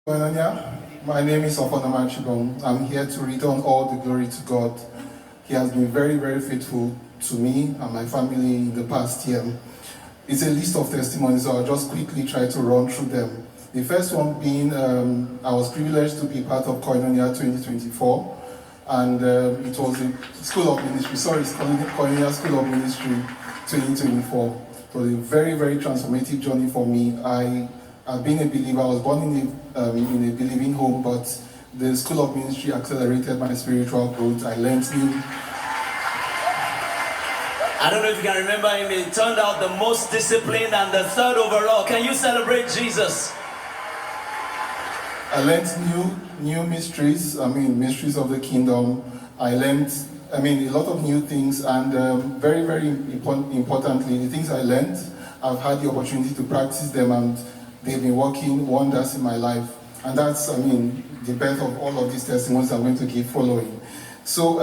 Melania, my name is Ofonama Chibong. I'm here to return all the glory to God. He has been very, very faithful to me and my family in the past year. It's a list of testimonies, so I'll just quickly try to run through them. The first one being, I was privileged to be part of Koinonia 2024, and it was a School of Ministry, it's Koinonia School of Ministry 2024. It was a very, very transformative journey for me. I've been a believer. I was born in a believing home, but the School of Ministry accelerated my spiritual growth. I learned new. I don't know if you can remember him. He turned out the most disciplined and the third overall. Can you celebrate Jesus? I learned new mysteries. Mysteries of the kingdom. I learned, a lot of new things, and very, very importantly, the things I learned, I've had the opportunity to practice them, and they've been working wonders in my life. And that's, the birth of all of these testimonies I'm going to give following. So,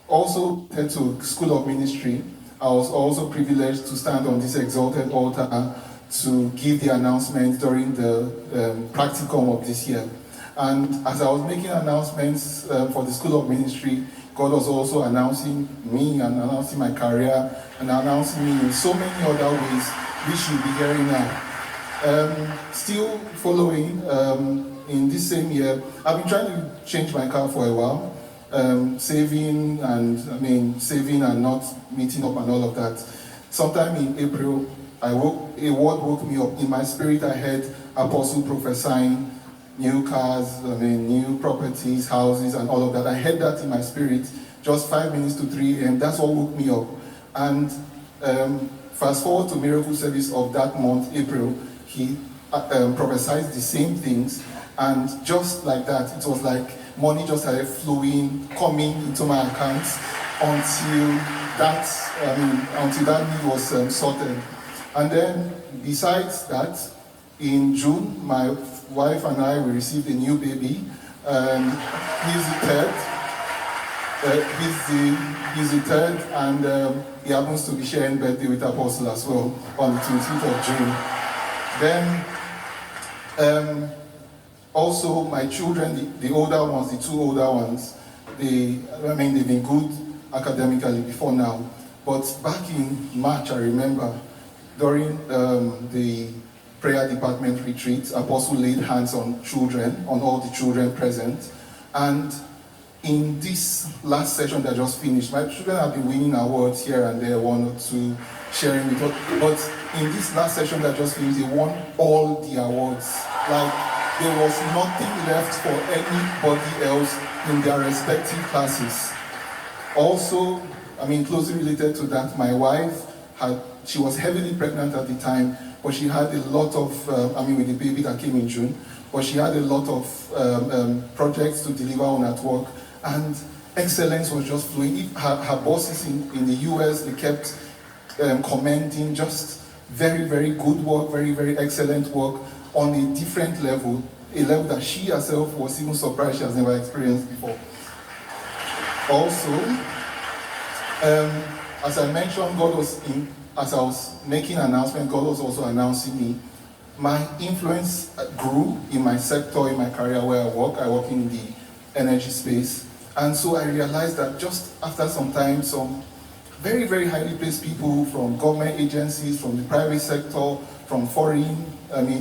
also head to School of Ministry, I was also privileged to stand on this exalted altar to give the announcement during the practicum of this year. And as I was making announcements for the School of Ministry, God was also announcing me and announcing my career and announcing me in so many other ways, which you'll be hearing now. Still following, in this same year, I've been trying to change my car for a while. Saving and not meeting up and all of that. Sometime in April, a word woke me up. In my spirit, I heard Apostle prophesying new cars, new properties, houses, and all of that. I heard that in my spirit, just 5 minutes to 3 a.m. That's what woke me up. And fast forward to miracle service of that month, April, he prophesied the same things, and just like that, it was like money just started flowing, coming into my accounts until that need was sorted. And then, besides that, in June, my wife and I, we received a new baby. He's the third. He's the third, and he happens to be sharing birthday with Apostle as well on the 20th of June. Then, also, my children, the older ones, the two older ones, they've been good academically before now. But back in March, I remember, during the prayer department retreat, Apostle laid hands on children, on all the children present. And in this last session that just finished, my children have been winning awards here and there, one or two, sharing with us. But in this last session that just finished, they won all the awards. There was nothing left for anybody else in their respective classes. Also, closely related to that, my wife, she was heavily pregnant at the time, but she had a lot of, with the baby that came in June, but she had a lot of projects to deliver on at work, and excellence was just flowing. Her bosses in the US, they kept commenting just very, very good work, very, very excellent work, on a different level, a level that she herself was even surprised she has never experienced before. Also, as I mentioned, as I was making an announcement, God was also announcing me. My influence grew in my sector, in my career where I work. I work in the energy space. And so I realized that just after some time, some very, very highly placed people from government agencies, from the private sector, from foreign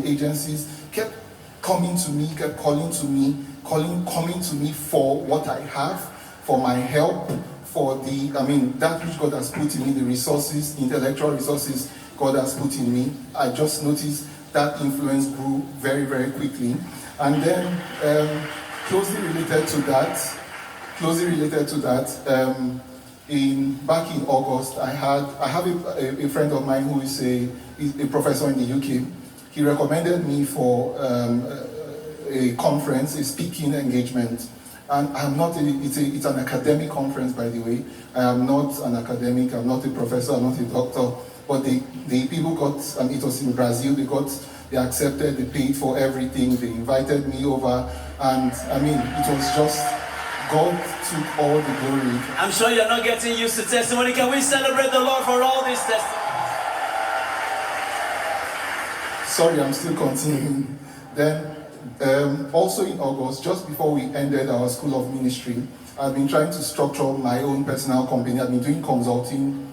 agencies, kept coming to me, kept calling to me, coming to me for what I have, for my help, for that which God has put in me, the resources, intellectual resources God has put in me. I just noticed that influence grew very, very quickly. And then, closely related to that, back in August, I have a friend of mine who is a professor in the UK. He recommended me for a conference, a speaking engagement. And it's an academic conference, by the way. I am not an academic, I'm not a professor, I'm not a doctor. But the people got, it was in Brazil, they accepted, they paid for everything, they invited me over. And it was just, God took all the glory. I'm sure you're not getting used to testimony. Can we celebrate the Lord for all these testimonies? Sorry, I'm still continuing. Then Also in August, just before we ended our School of Ministry, I've been trying to structure my own personal company. I've been doing consulting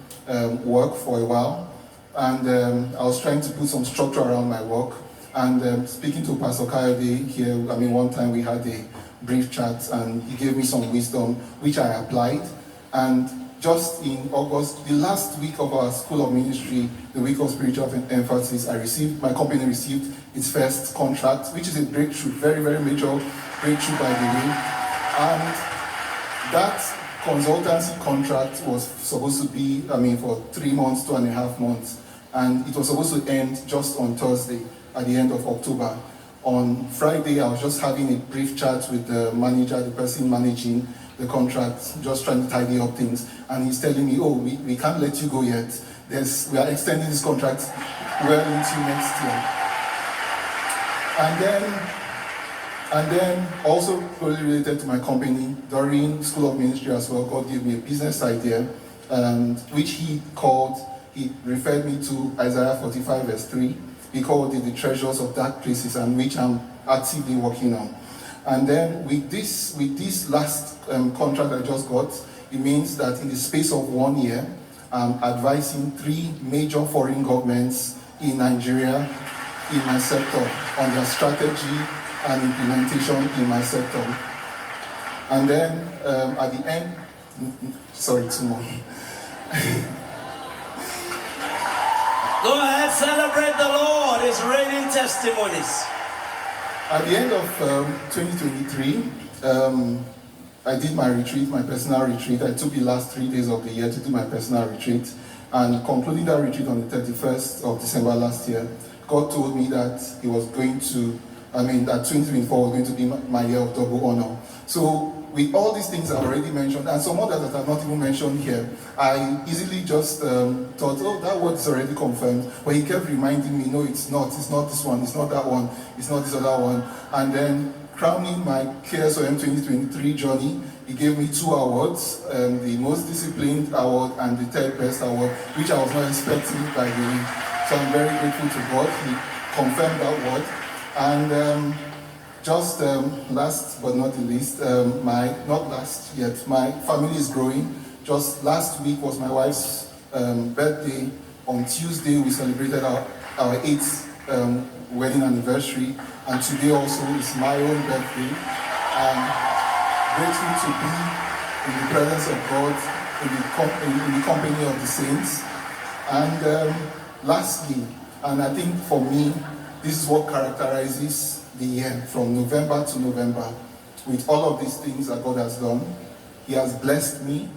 work for a while, and I was trying to put some structure around my work. And speaking to Pastor Kayode here, one time we had a brief chat, and he gave me some wisdom, which I applied. And just in August, the last week of our School of Ministry, the week of spiritual emphasis, my company received its first contract, which is a breakthrough, very, very major breakthrough, by the way. And that consultancy contract was supposed to be, for 3 months, 2.5 months. And it was supposed to end just on Thursday, at the end of October. On Friday, I was just having a brief chat with the manager, the person managing the contract, just trying to tidy up things. And he's telling me, we can't let you go yet. We are extending this contract well into next year. And then also really related to my company, during School of Ministry as well, God gave me a business idea, which he referred me to Isaiah 45 verse 3. He called it the treasures of dark places, and which I'm actively working on. And then with this last contract I just got, it means that in the space of 1 year, I'm advising 3 major foreign governments in Nigeria in my sector on their strategy and implementation in my sector. And then at the end, sorry, 2 more. Go ahead, celebrate the Lord. It's raining testimonies. At the end of 2023, I did my retreat, my personal retreat. I took the last 3 days of the year to do my personal retreat. And concluding that retreat on the 31st of December last year, God told me that He was going to, that 2024 was going to be my year of double honor. So with all these things I've already mentioned, and some others that I've not even mentioned here, I easily just thought, that word is already confirmed. But He kept reminding me, no, it's not this one, it's not that one, it's not this other one. And then crowning my KSOM 2023 journey, He gave me 2 awards, the most disciplined award and the 3rd best award, which I was not expecting, by the way. So I'm very grateful to God. He confirmed that word. And just last but not the least, not last yet, my family is growing. Just last week was my wife's birthday. On Tuesday, we celebrated our 8th wedding anniversary. And today also is my own birthday. I'm grateful to be in the presence of God, in the company of the saints. And lastly, and I think for me, this is what characterizes the year from November to November. With all of these things that God has done, He has blessed me,